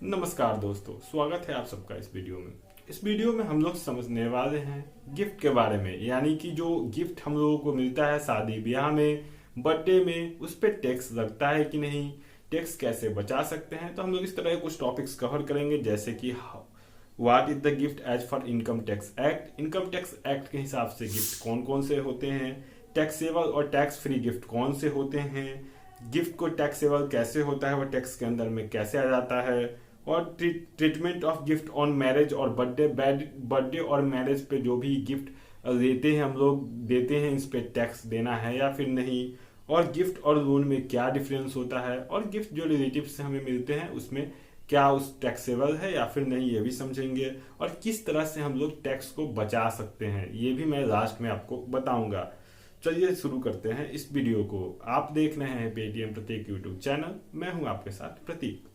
नमस्कार दोस्तों, स्वागत है आप सबका इस वीडियो में। इस वीडियो में हम लोग समझने वाले हैं गिफ्ट के बारे में, यानी कि जो गिफ्ट हम लोगों को मिलता है शादी ब्याह में, बर्थडे में, उस पर टैक्स लगता है कि नहीं, टैक्स कैसे बचा सकते हैं। तो हम लोग इस तरह के कुछ टॉपिक्स कवर करेंगे, जैसे कि what is the gift as for income tax act. Income tax act के हिसाब से गिफ्ट कौन कौन से होते हैं, टैक्सेबल और टैक्स फ्री गिफ्ट कौन से होते हैं, गिफ्ट को टैक्सेबल कैसे होता है, वो टैक्स के अंदर में कैसे आ जाता है, और treatment of gift on marriage और बर्थडे और मैरिज पे जो भी गिफ्ट देते हैं हम लोग देते हैं, इस पे टैक्स देना है या फिर नहीं, और गिफ्ट और लोन में क्या डिफरेंस होता है, और गिफ्ट जो रिलेटिव से हमें मिलते हैं उसमें क्या उस टैक्सेबल है या फिर नहीं, ये भी समझेंगे। और किस तरह से हम लोग टैक्स को बचा सकते हैं ये भी मैं लास्ट में आपको बताऊंगा। चलिए शुरू करते हैं इस वीडियो को। आप देख रहे हैं पेटीएम प्रतीक यूट्यूब चैनल, मैं हूं आपके साथ प्रतीक।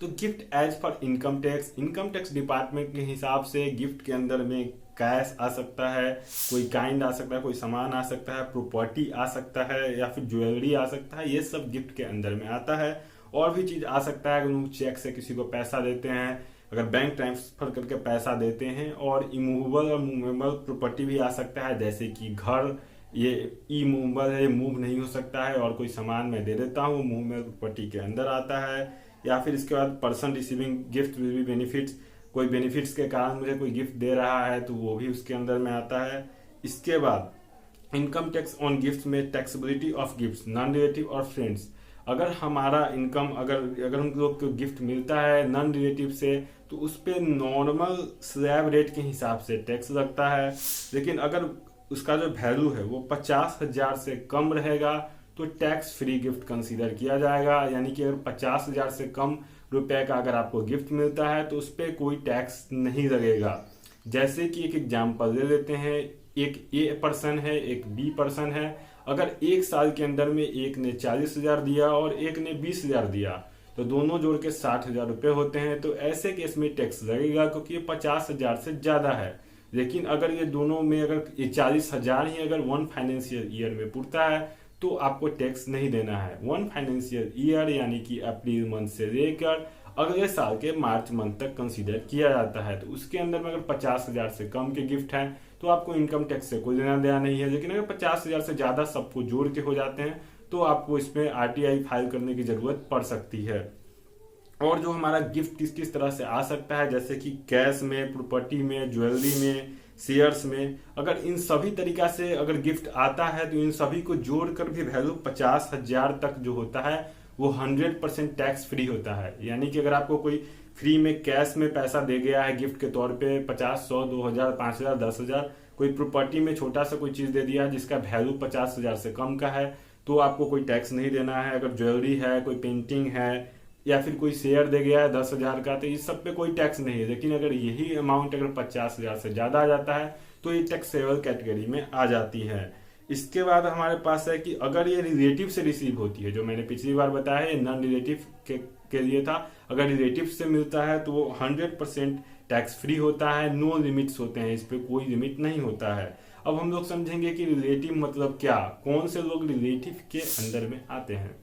तो gift as for income tax department के हिसाब से गिफ्ट के अंदर में कैश आ सकता है, कोई काइंड आ सकता है, कोई सामान आ सकता है, प्रॉपर्टी आ सकता है, या फिर ज्वेलरी आ सकता है। ये सब गिफ्ट के अंदर में आता है। और भी चीज आ सकता है, अगर हम चेक से किसी को पैसा देते हैं, अगर बैंक ट्रांसफर करके पैसा देते हैं, और इमूवेबल और मूवेबल प्रॉपर्टी भी आ सकता है, जैसे कि घर, ये इमूवेबल है, मूव नहीं हो सकता है, और कोई सामान मैं दे देता हूँ, मूवेबल प्रॉपर्टी के अंदर आता है। या फिर इसके बाद person receiving gift will be benefits, कोई बेनिफिट्स के कारण मुझे कोई गिफ्ट दे रहा है तो वो भी उसके अंदर में आता है। इसके बाद इनकम टैक्स ऑन गिफ्ट में taxability of gifts non relative और फ्रेंड्स। अगर हमारा इनकम अगर हम लोग को गिफ्ट मिलता है नॉन रिलेटिव से, तो उस पर नॉर्मल स्लैब रेट के हिसाब से टैक्स लगता है। लेकिन अगर उसका जो वैल्यू है वो 50,000 से कम रहेगा तो टैक्स फ्री गिफ्ट कंसीडर किया जाएगा। यानी कि अगर 50,000 से कम रुपए का अगर आपको गिफ्ट मिलता है तो उस पर कोई टैक्स नहीं लगेगा। जैसे कि एक एग्जांपल ले लेते हैं, एक ए पर्सन है, एक बी पर्सन है। अगर एक साल के अंदर में एक ने 40,000 दिया और एक ने 20,000 दिया, तो दोनों जोड़ के 60,000 रुपए होते हैं। तो ऐसे केस में टैक्स लगेगा क्योंकि ये 50,000 से ज्यादा है। लेकिन अगर ये दोनों में अगर ये 40,000 ही अगर 1 फाइनेंशियल ईयर में पुरता है तो आपको टैक्स नहीं देना है। 1 फाइनेंशियल ईयर यानी कि अप्रैल मंथ से लेकर अगले साल के मार्च मंथ तक कंसीडर किया जाता है। तो उसके अंदर में अगर 50,000 से कम के गिफ्ट हैं तो आपको इनकम टैक्स से कोई लेना देना नहीं है। लेकिन अगर 50,000 से ज्यादा सबको जोड़ के हो जाते हैं तो आपको इसमें आरटीआई फाइल करने की जरूरत पड़ सकती है। और जो हमारा गिफ्ट किस किस तरह से आ सकता है, जैसे कि कैश में, प्रॉपर्टी में, ज्वेलरी में, शेयर्स में, अगर इन सभी तरीका से अगर गिफ्ट आता है तो इन सभी को जोड़कर भी वैल्यू 50,000 तक जो होता है वो 100% टैक्स फ्री होता है। यानी कि अगर आपको कोई फ्री में कैश में पैसा दे गया है गिफ्ट के तौर पे 50, 100, 2,000, 5,000, 10,000, कोई प्रॉपर्टी में छोटा सा कोई चीज दे दिया जिसका वैल्यू 50,000 से कम का है, तो आपको कोई टैक्स नहीं देना है। अगर ज्वेलरी है, कोई पेंटिंग है, या फिर कोई शेयर दे गया है 10,000 का, तो इस सब पे कोई टैक्स नहीं है। लेकिन अगर यही अमाउंट अगर 50,000 से ज्यादा आ जाता है तो ये टैक्सेबल कैटेगरी में आ जाती है। इसके बाद हमारे पास है कि अगर ये रिलेटिव से रिसीव होती है, जो मैंने पिछली बार बताया है, नॉन रिलेटिव के लिए था। अगर रिलेटिव से मिलता है तो वो 100% टैक्स फ्री होता है, नो लिमिट्स होते हैं, इस पे कोई लिमिट नहीं होता है। अब हम लोग समझेंगे कि रिलेटिव मतलब क्या, कौन से लोग रिलेटिव के अंदर में आते हैं।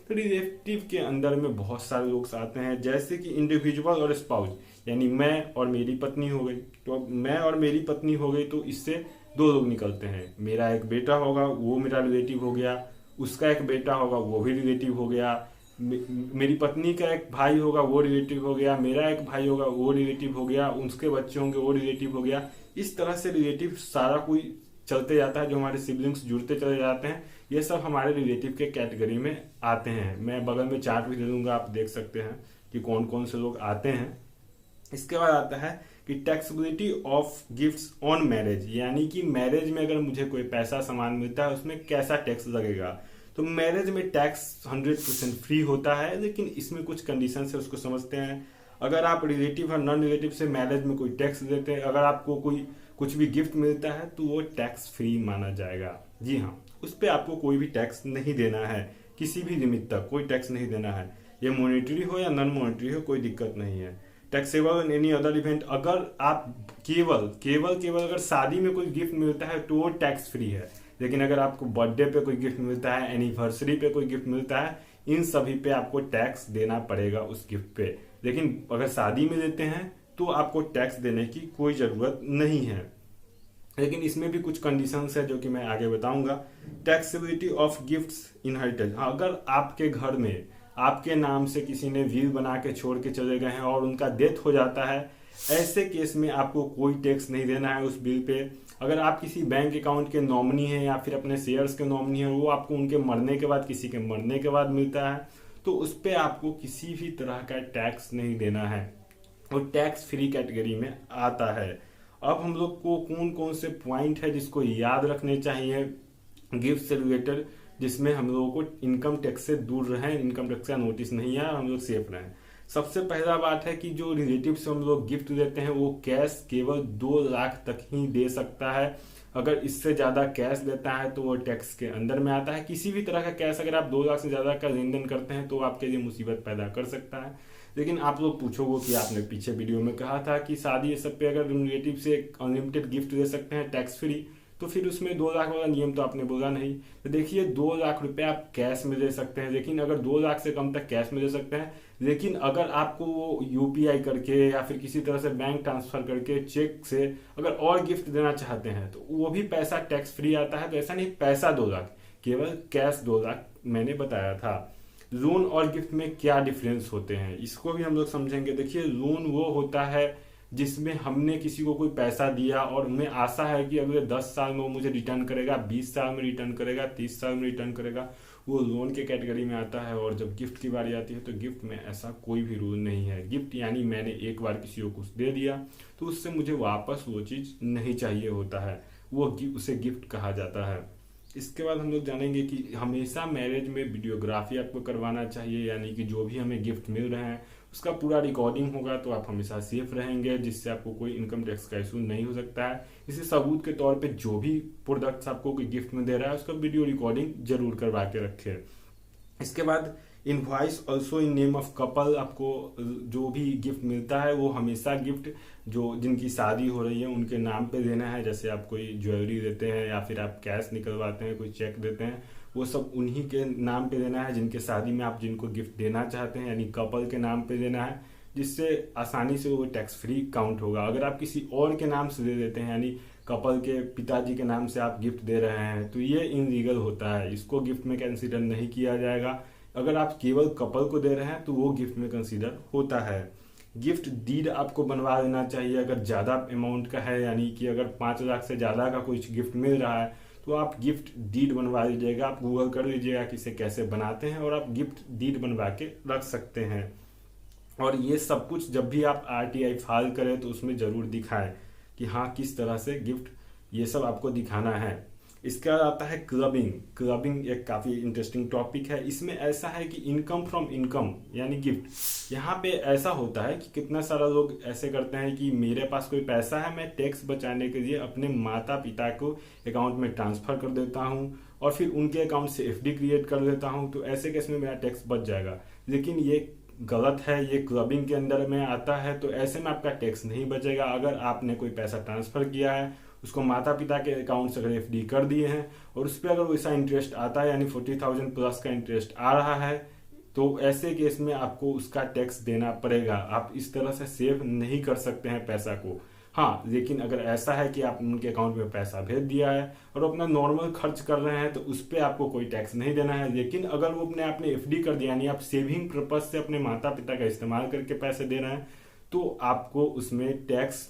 तो रिलेटिव के अंदर में बहुत सारे लोग आते हैं, जैसे कि इंडिविजुअल और स्पाउस, यानी मैं और मेरी पत्नी हो गई। तो अब मैं और मेरी पत्नी हो गई तो इससे 2 लोग निकलते हैं। मेरा एक बेटा होगा वो मेरा रिलेटिव हो गया, उसका एक बेटा होगा वो भी रिलेटिव हो गया, मेरी पत्नी का एक भाई होगा वो रिलेटिव हो गया, मेरा एक भाई होगा वो रिलेटिव हो गया, उसके बच्चे होंगे वो रिलेटिव हो गया। इस तरह से रिलेटिव सारा कोई चलते जाता है, जो हमारे सिबलिंग्स जुड़ते चले जाते हैं, ये सब हमारे रिलेटिव के कैटेगरी में आते हैं। मैं बगल में चार्ट भी दे दूंगा, आप देख सकते हैं कि कौन कौन से लोग आते हैं। इसके बाद आता है कि taxability of gifts on marriage, यानी कि मैरिज में अगर मुझे कोई पैसा सामान मिलता है उसमें कैसा टैक्स लगेगा। तो मैरिज में टैक्स 100% फ्री होता है, लेकिन इसमें कुछ कंडीशन है, उसको समझते हैं। अगर आप रिलेटिव और नॉन रिलेटिव से मैरिज में कोई टैक्स देते हैं, अगर आपको कोई कुछ भी गिफ्ट मिलता है तो वो टैक्स फ्री माना जाएगा। जी हाँ, उस पर आपको कोई भी टैक्स नहीं देना है, किसी भी लिमिट तक कोई टैक्स नहीं देना है। ये मॉनेटरी हो या नॉन मॉनेटरी हो, कोई दिक्कत नहीं है। Taxable in any other event, अगर आप केवल अगर शादी में कोई गिफ्ट मिलता है तो वो टैक्स फ्री है। लेकिन अगर आपको बर्थडे पे कोई गिफ्ट मिलता है, एनिवर्सरी पे कोई गिफ्ट मिलता है, इन सभी पे आपको टैक्स देना पड़ेगा उस गिफ्ट पे। लेकिन अगर शादी में देते हैं तो आपको टैक्स देने की कोई जरूरत नहीं है। लेकिन इसमें भी कुछ कंडीशंस है जो कि मैं आगे बताऊंगा। टैक्सेबिलिटी ऑफ गिफ्ट्स इनहेरिटेड, अगर आपके घर में आपके नाम से किसी ने विल बना के छोड़ के चले गए हैं और उनका डेथ हो जाता है, ऐसे केस में आपको कोई टैक्स नहीं देना है उस बिल पे। अगर आप किसी बैंक अकाउंट के नॉमिनी हैं या फिर अपने शेयर्स के नॉमिनी हैं, वो आपको उनके मरने के बाद, किसी के मरने के बाद मिलता है, तो उस पर आपको किसी भी तरह का टैक्स नहीं देना है, और टैक्स फ्री कैटेगरी में आता है। अब हम लोग को कौन कौन से पॉइंट है जिसको याद रखने चाहिए गिफ्ट से रिलेटेड, जिसमें हम लोगों को इनकम टैक्स से दूर रहें, इनकम टैक्स का नोटिस नहीं आए, हम लोग सेफ रहें। सबसे पहला बात है कि जो रिलेटिव से हम लोग गिफ्ट देते हैं वो कैश केवल 2 लाख तक ही दे सकता है। अगर इससे ज्यादा कैश देता है तो वो टैक्स के अंदर में आता है। किसी भी तरह का कैश अगर आप 2 लाख से ज्यादा का लेन देन करते हैं तो आपके लिए मुसीबत पैदा कर सकता है। लेकिन आप लोग पूछोगे कि आपने पीछे वीडियो में कहा था कि शादी ये सब पे अगर रिलेटिव से अनलिमिटेड गिफ्ट दे सकते हैं टैक्स फ्री, तो फिर उसमें 2 लाख वाला नियम तो आपने बोला नहीं। तो देखिए 2 लाख रुपए आप कैश में दे सकते हैं, लेकिन अगर 2 लाख से कम तक कैश में दे सकते हैं। लेकिन अगर आपको वो यूपीआई करके या फिर किसी तरह से बैंक ट्रांसफर करके चेक से अगर और गिफ्ट देना चाहते हैं तो वो भी पैसा टैक्स फ्री आता है। तो ऐसा नहीं पैसा 2 लाख, केवल कैश 2 लाख मैंने बताया था। लोन और गिफ्ट में क्या डिफरेंस होते हैं इसको भी हम लोग समझेंगे। देखिए लोन वो होता है जिसमें हमने किसी को कोई पैसा दिया और हमें आशा है कि अगले 10 साल में वो मुझे रिटर्न करेगा, 20 साल में रिटर्न करेगा, 30 साल में रिटर्न करेगा, वो लोन के कैटेगरी में आता है। और जब गिफ्ट की बारी आती है तो गिफ्ट में ऐसा कोई भी रूल नहीं है। गिफ्ट यानी मैंने एक बार किसी को कुछ दे दिया तो उससे मुझे वापस वो चीज नहीं चाहिए होता है, वो उसे गिफ्ट कहा जाता है। इसके बाद हम लोग जानेंगे कि हमेशा मैरिज में वीडियोग्राफी आपको करवाना चाहिए, यानी कि जो भी हमें गिफ्ट मिल रहे हैं उसका पूरा रिकॉर्डिंग होगा तो आप हमेशा सेफ रहेंगे, जिससे आपको कोई इनकम टैक्स का इशू नहीं हो सकता है। इसी सबूत के तौर पे जो भी प्रोडक्ट्स आपको कोई गिफ्ट में दे रहा है उसका वीडियो रिकॉर्डिंग जरूर करवा के रखें। इसके बाद invoice also in name of couple, आपको जो भी गिफ्ट मिलता है वो हमेशा गिफ्ट जो जिनकी शादी हो रही है उनके नाम पे देना है। जैसे आप कोई ज्वेलरी देते हैं या फिर आप कैश निकलवाते हैं, कोई चेक देते हैं, वो सब उन्हीं के नाम पे देना है जिनके शादी में आप जिनको गिफ्ट देना चाहते हैं, यानी कपल के नाम पे देना है, जिससे आसानी से वो टैक्स फ्री काउंट होगा। अगर आप किसी और के नाम से दे देते हैं, यानी कपल के पिताजी के नाम से आप गिफ्ट दे रहे हैं, तो ये इनलीगल होता है, इसको गिफ्ट में कंसीडर नहीं किया जाएगा। अगर आप केवल कपल को दे रहे हैं तो वो गिफ्ट में कंसीडर होता है। गिफ्ट डीड आपको बनवा देना चाहिए अगर ज्यादा अमाउंट का है, यानी कि अगर 5 लाख से ज्यादा का कुछ गिफ्ट मिल रहा है तो आप गिफ्ट डीड बनवा लीजिएगा। आप गूगल कर लीजिएगा कि इसे कैसे बनाते हैं और आप गिफ्ट डीड बनवा के रख सकते हैं। और ये सब कुछ जब भी आप आरटीआई फाइल करें तो उसमें जरूर दिखाएं कि हाँ किस तरह से गिफ्ट, ये सब आपको दिखाना है। इसका आता है क्लबिंग। क्लबिंग एक काफी इंटरेस्टिंग टॉपिक है। इसमें ऐसा है कि इनकम फ्रॉम इनकम यानी गिफ्ट, यहाँ पे ऐसा होता है कि कितना सारा लोग ऐसे करते हैं कि मेरे पास कोई पैसा है, मैं टैक्स बचाने के लिए अपने माता पिता को अकाउंट में ट्रांसफर कर देता हूँ और फिर उनके अकाउंट से एफडी क्रिएट कर देता हूँ, तो ऐसे केस में मेरा टैक्स बच जाएगा। लेकिन ये गलत है, ये क्लबिंग के अंदर में आता है, तो ऐसे में आपका टैक्स नहीं बचेगा। अगर आपने कोई पैसा ट्रांसफर किया है, उसको माता पिता के अकाउंट से अगर एफडी कर दिए हैं और उस पर अगर वैसा इंटरेस्ट आता है, यानी 40,000 प्लस का इंटरेस्ट आ रहा है, तो ऐसे केस में आपको उसका टैक्स देना पड़ेगा। आप इस तरह से सेव नहीं कर सकते हैं पैसा को। हाँ, लेकिन अगर ऐसा है कि आप उनके अकाउंट में पैसा भेज दिया है और अपना नॉर्मल खर्च कर रहे हैं तो उस पर आपको कोई टैक्स नहीं देना है। लेकिन अगर वो आपने एफडी कर दिया, यानी आप सेविंग पर्पज से अपने माता पिता का इस्तेमाल करके पैसे दे रहे हैं, तो आपको उसमें टैक्स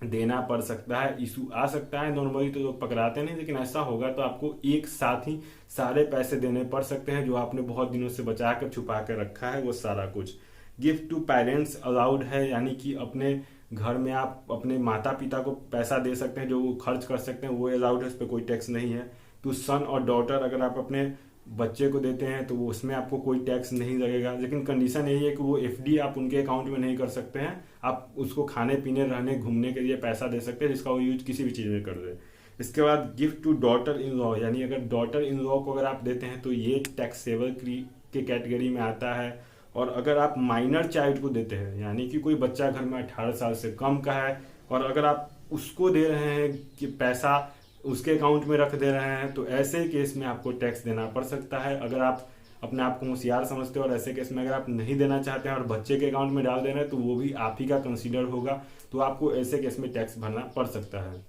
देना पड़ सकता है, इशू आ सकता है। नॉर्मली तो लोग पकड़ाते नहीं, लेकिन ऐसा होगा तो आपको एक साथ ही सारे पैसे देने पड़ सकते हैं जो आपने बहुत दिनों से बचा कर छुपा कर रखा है, वो सारा कुछ। गिफ्ट टू पेरेंट्स अलाउड है, यानी कि अपने घर में आप अपने माता पिता को पैसा दे सकते हैं, जो वो खर्च कर सकते हैं, वो अलाउड है, उस पर कोई टैक्स नहीं है। टू सन और डॉटर, अगर आप अपने बच्चे को देते हैं तो वो उसमें आपको कोई टैक्स नहीं लगेगा। लेकिन कंडीशन यही है कि वो एफडी आप उनके अकाउंट में नहीं कर सकते हैं, आप उसको खाने पीने रहने घूमने के लिए पैसा दे सकते हैं जिसका वो यूज किसी भी चीज में कर दे। इसके बाद gift to daughter in law, यानी अगर डॉटर इन लॉ को अगर आप देते हैं तो ये टैक्सेबल के कैटेगरी में आता है। और अगर आप माइनर चाइल्ड को देते हैं, यानी कि कोई बच्चा घर में 18 साल से कम का है और अगर आप उसको दे रहे हैं कि पैसा उसके अकाउंट में रख दे रहे हैं, तो ऐसे केस में आपको टैक्स देना पड़ सकता है। अगर आप अपने आप को होशियार समझते हो और ऐसे केस में अगर आप नहीं देना चाहते हैं और बच्चे के अकाउंट में डाल दे रहे हैं तो वो भी आप ही का कंसीडर होगा, तो आपको ऐसे केस में टैक्स भरना पड़ सकता है।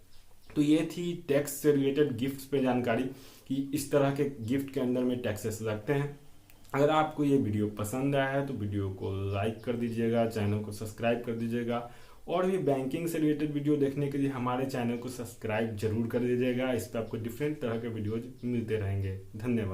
तो ये थी टैक्स से रिलेटेड गिफ्ट्स पे जानकारी कि इस तरह के गिफ्ट के अंदर में टैक्सेस लगते हैं। अगर आपको ये वीडियो पसंद आया है तो वीडियो को लाइक कर दीजिएगा, चैनल को सब्सक्राइब कर दीजिएगा और भी बैंकिंग से रिलेटेड वीडियो देखने के लिए हमारे चैनल को सब्सक्राइब जरूर कर दीजिएगा। इस पर आपको डिफरेंट तरह के वीडियोज मिलते रहेंगे। धन्यवाद।